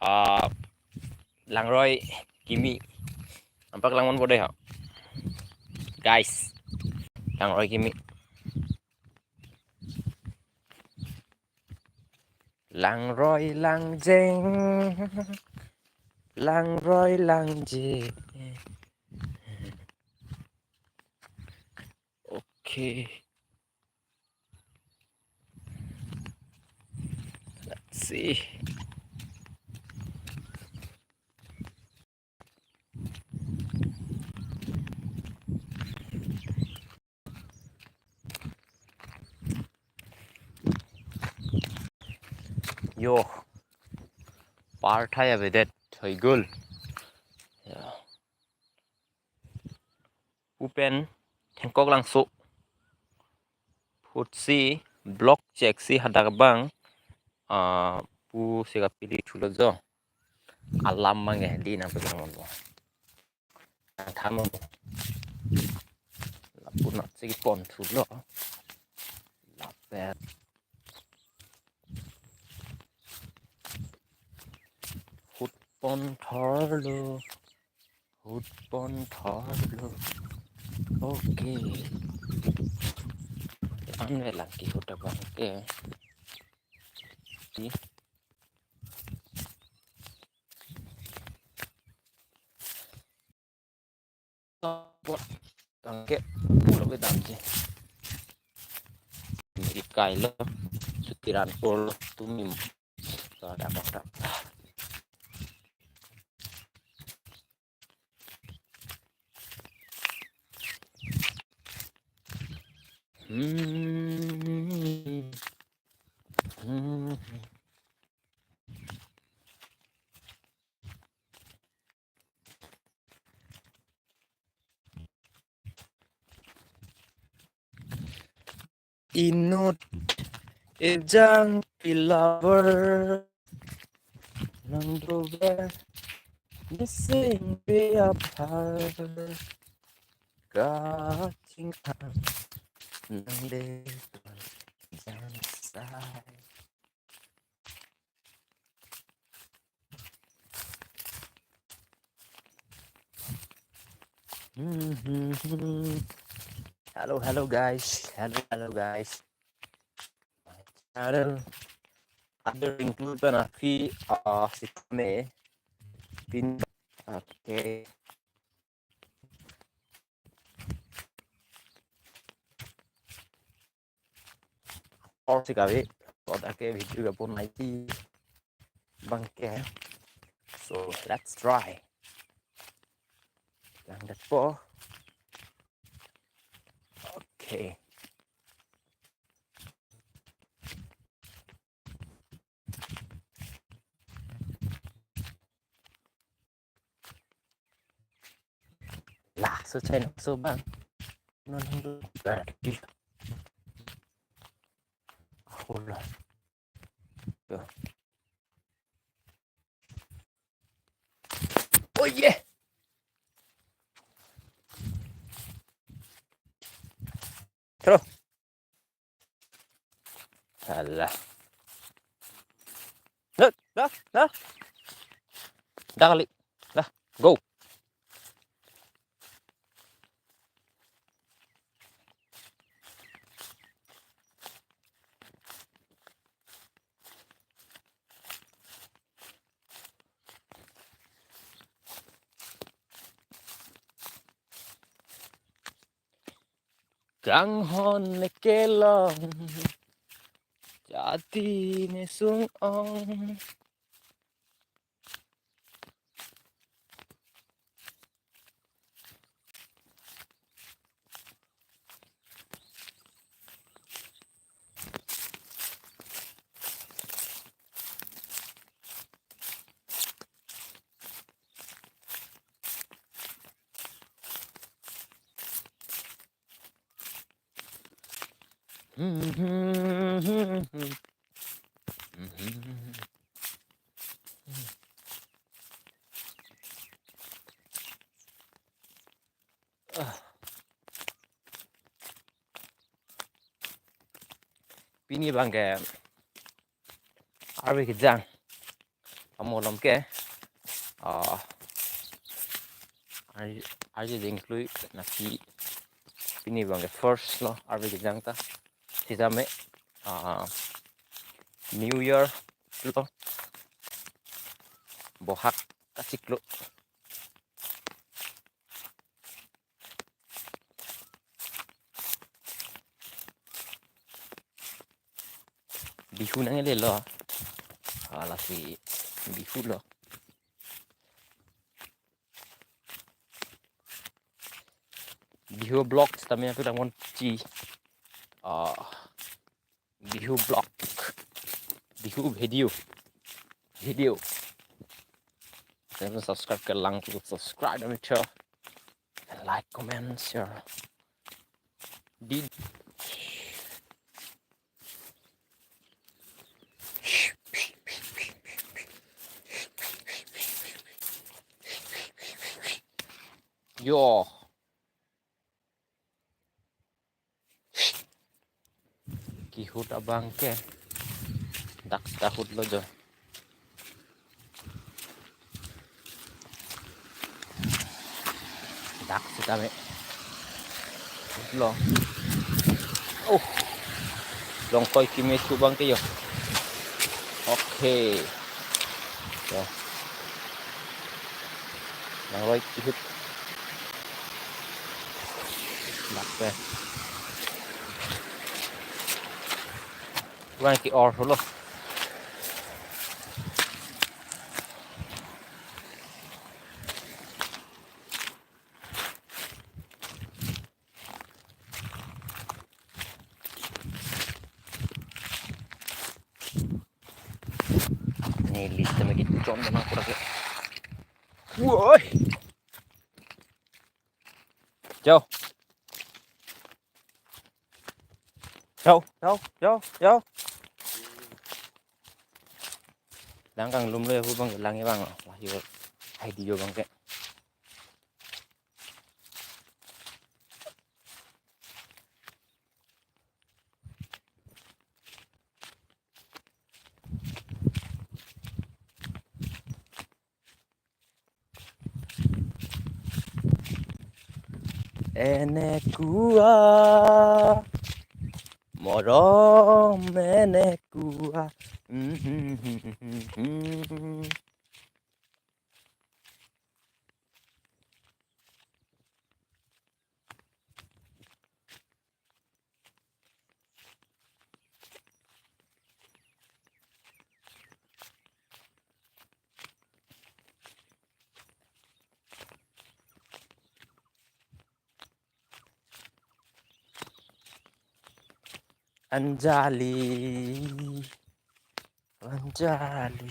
lang roi kimi nampak langon bodeh ha guys lang roi kimi lang roi lang jeng lang roi lang je okay let's see yo parthai abedet hoi gul upen thengkok langsu futsi block check si hadak bang pu sega pili thulo jo alam mange di na pegang mon thamon la pu na segi pon thulo la pet hut pon thorlo hut pon thorlo okay ane lagi huta bangke di bot bangke lo be damji di kailo sutiran pol tumim so ada apa inut ejang pilawer nang dober missing be apart catching hand nang de jangan sai hello guys hello guys my channel ada include na fi si me pin okay or si kabe oda ke video pun naiki bangke so let's try yang depo okay lah so channel so bang non hindu berarti hola oh yeah terus alah dah kali dah go Kang hon ne kelong jati ne sung ong Pini bangke arbe kijang Amolam ke arji jengklui nasi ini bang first lo arbi jang ta sijame New Year lo bohak kasik lo bihu nang ele lo ala si bihu lo bihu blog tamnya tu damon ci bihu blog bihu video jangan subscribe ke lang tu subscribe dan share and like comment share di yo kihut abang ke dak tahut lo jo dak sitame lo long koi kime su bang ke yo okay yo nang roi kihut dak pe Quang ki or lo ni list me ki chon na ko ke woi Châu Châu Châu Châu Châu đang càng lùm lên hút băng cái lăng cái băng là gì hay đi vô băng cái ene kuah morom ene kuah Anjali Anjali